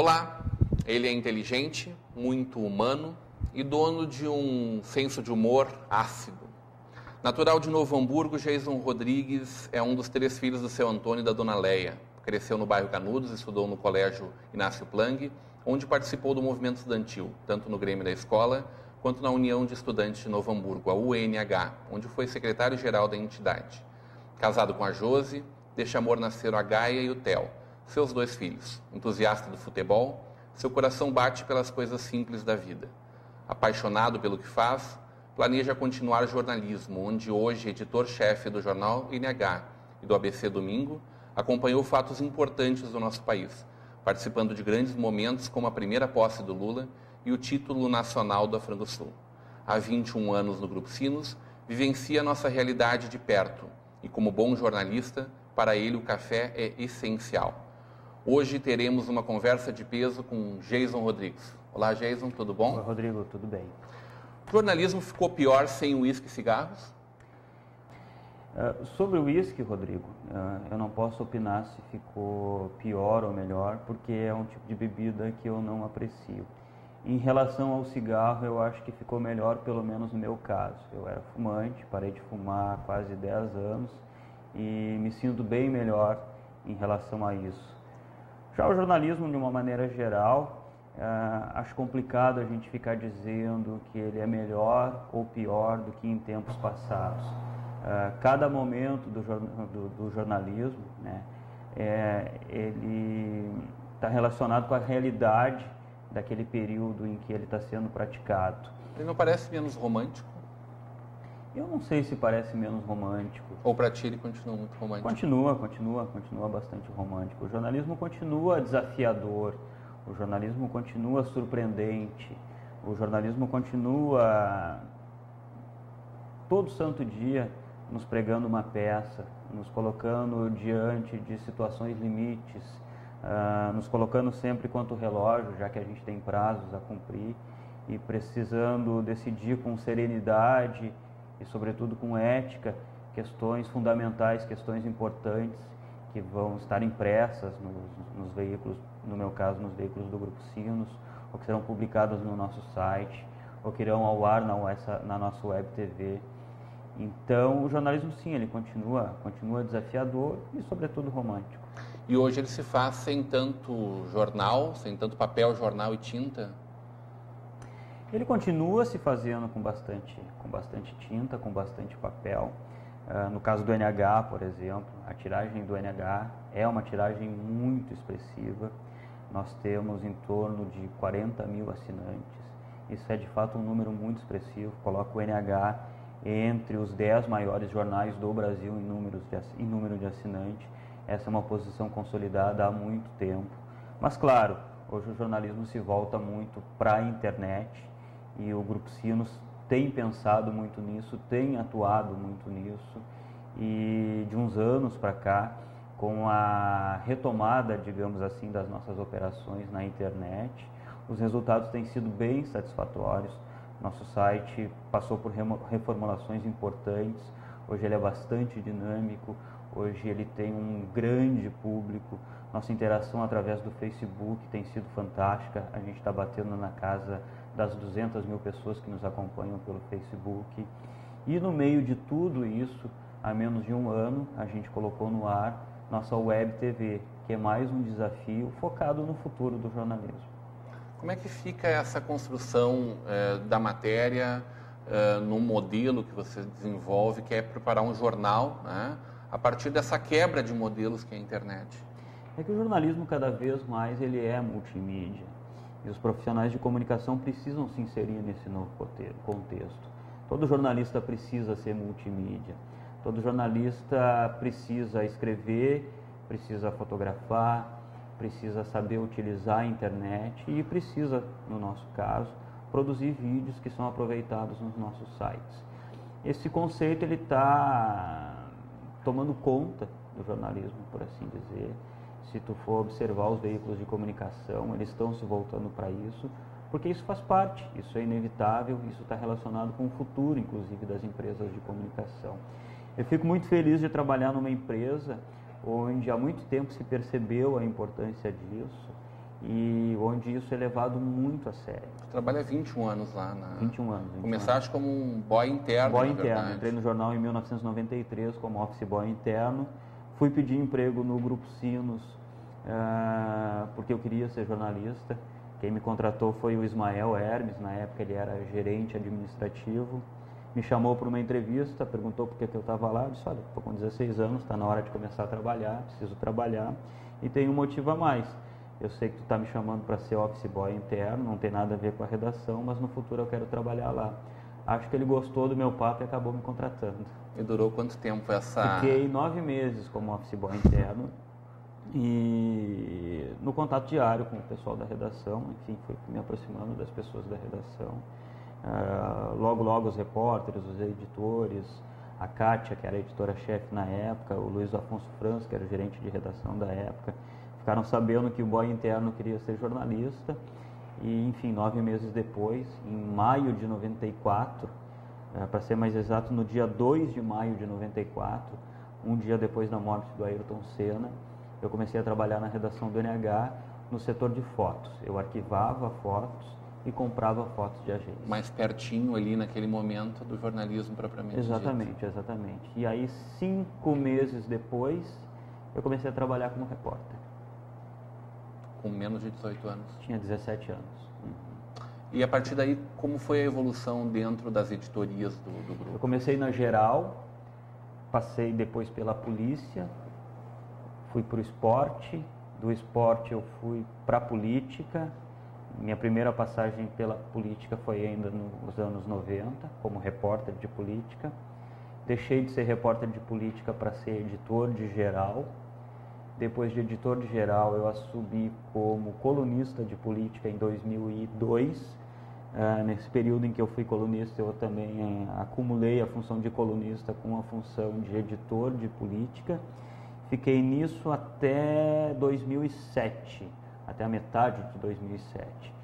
Olá, ele é inteligente, muito humano e dono de um senso de humor ácido. Natural de Novo Hamburgo, Jason Rodrigues é um dos 3 filhos do seu Antônio e da dona Leia. Cresceu no bairro Canudos, estudou no colégio Inácio Plang, onde participou do movimento estudantil, tanto no Grêmio da escola quanto na União de Estudantes de Novo Hamburgo, a UNH, onde foi secretário-geral da entidade. Casado com a Josi, deste amor nasceram a Gaia e o Theo, seus 2 filhos. Entusiasta do futebol, seu coração bate pelas coisas simples da vida. Apaixonado pelo que faz, planeja continuar jornalismo, onde hoje editor-chefe do jornal NH e do ABC Domingo, acompanhou fatos importantes do nosso país, participando de grandes momentos como a primeira posse do Lula e o título nacional do Frango Sul. Há 21 anos no Grupo Sinos, vivencia nossa realidade de perto e, como bom jornalista, para ele o café é essencial. Hoje teremos uma conversa de peso com Jason Rodrigues. Olá, Jason, tudo bom? Oi, Rodrigo, tudo bem. O jornalismo ficou pior sem uísque e cigarros? Sobre o uísque, Rodrigo, eu não posso opinar se ficou pior ou melhor, porque é um tipo de bebida que eu não aprecio. Em relação ao cigarro, eu acho que ficou melhor, pelo menos no meu caso. Eu era fumante, parei de fumar há quase 10 anos e me sinto bem melhor em relação a isso. Já o jornalismo, de uma maneira geral, acho complicado a gente ficar dizendo que ele é melhor ou pior do que em tempos passados. Cada momento do jornalismo, né, ele está relacionado com a realidade daquele período em que ele está sendo praticado. Ele não parece menos romântico? Eu não sei se parece menos romântico. Ou para ti ele continua muito romântico? Continua bastante romântico. O jornalismo continua desafiador, o jornalismo continua surpreendente, o jornalismo continua todo santo dia nos pregando uma peça, nos colocando diante de situações limites, nos colocando sempre contra o relógio, já que a gente tem prazos a cumprir e precisando decidir com serenidade e, sobretudo, com ética, questões fundamentais, questões importantes que vão estar impressas nos veículos, no meu caso, nos veículos do Grupo Sinos, ou que serão publicadas no nosso site, ou que irão ao ar na nossa web TV. Então, o jornalismo, sim, ele continua desafiador e, sobretudo, romântico. E hoje ele se faz sem tanto jornal, sem tanto papel, jornal e tinta? Ele continua se fazendo com bastante tinta, com bastante papel. No caso do NH, por exemplo, a tiragem do NH é uma tiragem muito expressiva. Nós temos em torno de 40 mil assinantes. Isso é, de fato, um número muito expressivo. Coloca o NH entre os 10 maiores jornais do Brasil em número de assinantes. Essa é uma posição consolidada há muito tempo. Mas, claro, hoje o jornalismo se volta muito para a internet e o Grupo Sinos tem pensado muito nisso, tem atuado muito nisso. E de uns anos para cá, com a retomada, digamos assim, das nossas operações na internet, os resultados têm sido bem satisfatórios. Nosso site passou por reformulações importantes, hoje ele é bastante dinâmico, hoje ele tem um grande público, nossa interação através do Facebook tem sido fantástica, a gente está batendo na casa das 200 mil pessoas que nos acompanham pelo Facebook. E no meio de tudo isso, há menos de um ano, a gente colocou no ar nossa web TV, que é mais um desafio focado no futuro do jornalismo. Como é que fica essa construção da matéria no modelo que você desenvolve, que é preparar um jornal, né, a partir dessa quebra de modelos que é a internet? É que o jornalismo, cada vez mais, ele é multimídia. E os profissionais de comunicação precisam se inserir nesse novo contexto. Todo jornalista precisa ser multimídia. Todo jornalista precisa escrever, precisa fotografar, precisa saber utilizar a internet e precisa, no nosso caso, produzir vídeos que são aproveitados nos nossos sites. Esse conceito ele está tomando conta do jornalismo, por assim dizer. Se tu for observar os veículos de comunicação, eles estão se voltando para isso, porque isso faz parte, isso é inevitável, isso está relacionado com o futuro, inclusive, das empresas de comunicação. Eu fico muito feliz de trabalhar numa empresa onde há muito tempo se percebeu a importância disso e onde isso é levado muito a sério. Você trabalha há 21 anos lá. 21 anos. Começaste como um boy interno, boy interno. Entrei no jornal em 1993 como office boy interno. Fui pedir emprego no Grupo Sinos, porque eu queria ser jornalista. Quem me contratou foi o Ismael Hermes, na época ele era gerente administrativo. Me chamou para uma entrevista, perguntou por que eu estava lá. Eu disse, olha, estou com 16 anos, está na hora de começar a trabalhar, preciso trabalhar e tem um motivo a mais. Eu sei que tu está me chamando para ser office boy interno, não tem nada a ver com a redação, mas no futuro eu quero trabalhar lá. Acho que ele gostou do meu papo e acabou me contratando. E durou quanto tempo essa... Fiquei 9 meses como office boy interno e no contato diário com o pessoal da redação, enfim, fui me aproximando das pessoas da redação. Logo os repórteres, os editores, a Kátia, que era a editora-chefe na época, o Luiz Afonso Franz, que era o gerente de redação da época, ficaram sabendo que o boy interno queria ser jornalista e, enfim, 9 meses depois, em maio de 94, para ser mais exato, no dia 2 de maio de 94, um dia depois da morte do Ayrton Senna, eu comecei a trabalhar na redação do NH no setor de fotos. Eu arquivava fotos e comprava fotos de agência. Mais pertinho ali naquele momento do jornalismo propriamente dito. Exatamente. E aí 5 meses depois eu comecei a trabalhar como repórter. Com menos de 18 anos? Tinha 17 anos. E a partir daí, como foi a evolução dentro das editorias do grupo? Eu comecei na Geral, passei depois pela Polícia, fui para o Esporte, do Esporte eu fui para a Política. Minha primeira passagem pela política foi ainda nos anos 90, como repórter de política. Deixei de ser repórter de política para ser editor de geral. Depois de editor de geral, eu assumi como colunista de política em 2002. Nesse período em que eu fui colunista, eu também acumulei a função de colunista com a função de editor de política. Fiquei nisso até 2007. Até a metade de 2007.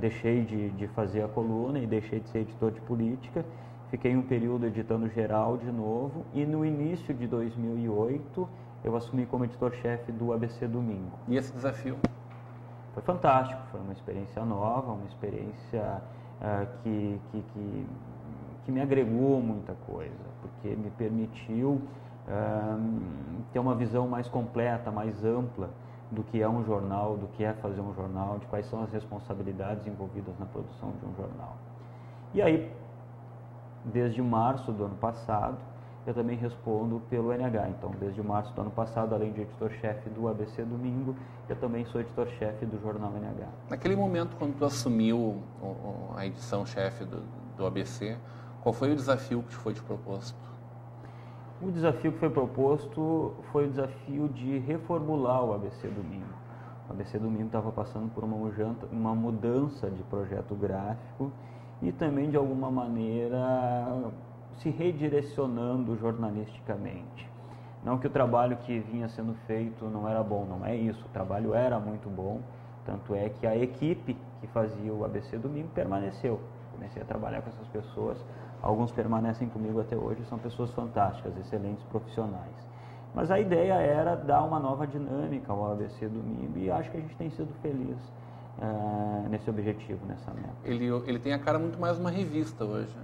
Deixei de fazer a coluna e deixei de ser editor de política. Fiquei um período editando geral de novo e no início de 2008 eu assumi como editor-chefe do ABC Domingo. E esse desafio? Foi fantástico, foi uma experiência nova, uma experiência que me agregou muita coisa, porque me permitiu ter uma visão mais completa, mais ampla do que é um jornal, do que é fazer um jornal, de quais são as responsabilidades envolvidas na produção de um jornal. E aí, desde março do ano passado, eu também respondo pelo NH. Então, desde março do ano passado, além de editor-chefe do ABC Domingo, eu também sou editor-chefe do jornal NH. Naquele momento, quando tu assumiu a edição-chefe do ABC, qual foi o desafio que foi te proposto? O desafio que foi proposto foi o desafio de reformular o ABC Domingo. O ABC Domingo estava passando por uma mudança de projeto gráfico e também, de alguma maneira, se redirecionando jornalisticamente. Não que o trabalho que vinha sendo feito não era bom, não é isso. O trabalho era muito bom, tanto é que a equipe que fazia o ABC Domingo permaneceu. Comecei a trabalhar com essas pessoas. Alguns permanecem comigo até hoje, são pessoas fantásticas, excelentes profissionais. Mas a ideia era dar uma nova dinâmica ao ABC Domingo e acho que a gente tem sido feliz nesse objetivo, nessa meta. Ele tem a cara muito mais uma revista hoje.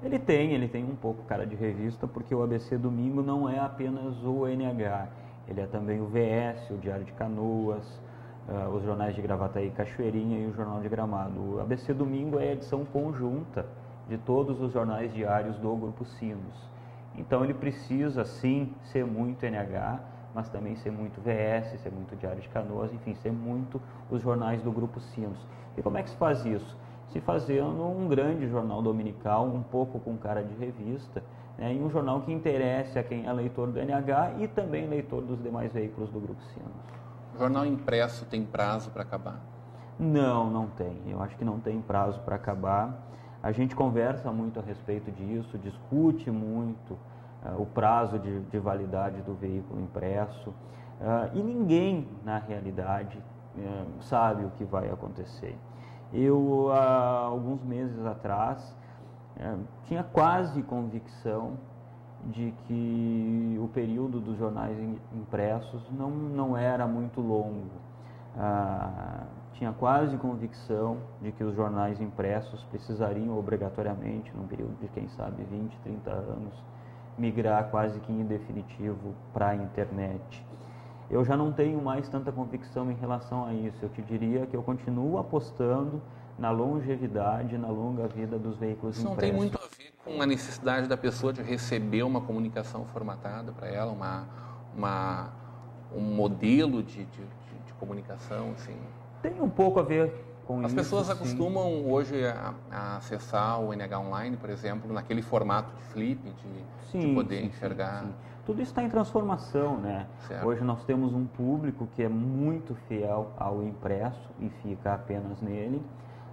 Ele tem um pouco cara de revista, porque o ABC Domingo não é apenas o NH, ele é também o VS, o Diário de Canoas, os jornais de Gravataí e Cachoeirinha e o Jornal de Gramado. O ABC Domingo é a edição conjunta de todos os jornais diários do Grupo Sinos. Então ele precisa sim ser muito NH, mas também ser muito VS, ser muito Diário de Canoas, enfim, ser muito os jornais do Grupo Sinos. E como é que se faz isso? Se fazendo um grande jornal dominical, um pouco com cara de revista, né, e um jornal que interesse a quem é leitor do NH e também leitor dos demais veículos do Grupo Sinos. O jornal impresso tem prazo para acabar? Não tem. Eu acho que não tem prazo para acabar. A gente conversa muito a respeito disso, discute muito o prazo de validade do veículo impresso e ninguém, na realidade, sabe o que vai acontecer. Eu, há alguns meses atrás, tinha quase convicção de que o período dos jornais impressos não era muito longo. tinha quase convicção de que os jornais impressos precisariam obrigatoriamente, num período de, quem sabe, 20, 30 anos, migrar quase que em definitivo para a internet. Eu já não tenho mais tanta convicção em relação a isso. Eu te diria que eu continuo apostando na longevidade, na longa vida dos veículos impressos. Isso não tem muito a ver com a necessidade da pessoa de receber uma comunicação formatada para ela, um modelo de comunicação, assim? Tem um pouco a ver com isso. As pessoas acostumam hoje a acessar o NH Online, por exemplo, naquele formato de flip, de poder enxergar. Sim. Tudo isso está em transformação, né? Certo. Hoje nós temos um público que é muito fiel ao impresso e fica apenas nele.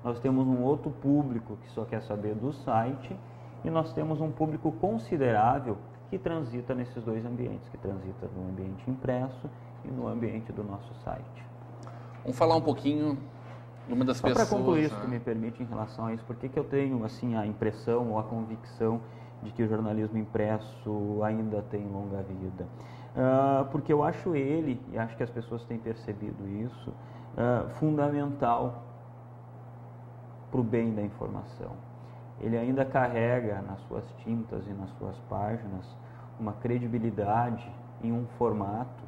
Nós temos um outro público que só quer saber do site. E nós temos um público considerável que transita nesses dois ambientes, que transita no ambiente impresso e no ambiente do nosso site. Vamos falar um pouquinho de uma das pessoas... Só para concluir, se tu me permite, em relação a isso, por que eu tenho assim, a impressão ou a convicção de que o jornalismo impresso ainda tem longa vida? Porque eu acho ele, e acho que as pessoas têm percebido isso, fundamental para o bem da informação. Ele ainda carrega nas suas tintas e nas suas páginas uma credibilidade em um formato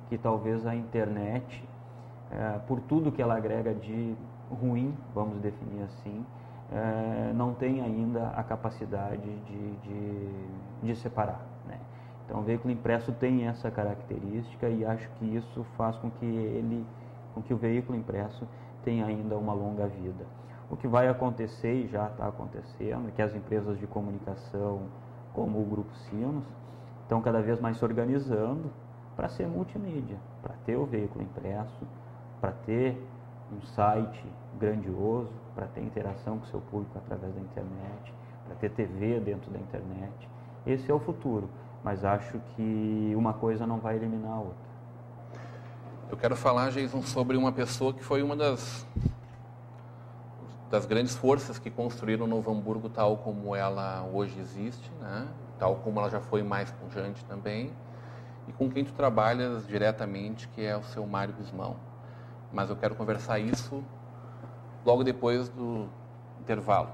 que talvez a internet, por tudo que ela agrega de ruim, vamos definir assim, não tem ainda a capacidade de separar, né? Então o veículo impresso tem essa característica e acho que isso faz com que o veículo impresso tenha ainda uma longa vida. O que vai acontecer e já está acontecendo é que as empresas de comunicação, como o Grupo Sinos, estão cada vez mais se organizando para ser multimídia, para ter o veículo impresso, para ter um site grandioso, para ter interação com o seu público através da internet, para ter TV dentro da internet. Esse é o futuro, mas acho que uma coisa não vai eliminar a outra. Eu quero falar, Jason, sobre uma pessoa que foi uma das grandes forças que construíram Novo Hamburgo tal como ela hoje existe, né? Tal como ela já foi mais pujante também, e com quem tu trabalhas diretamente, que é o seu Mário Guzmão. Mas eu quero conversar isso logo depois do intervalo.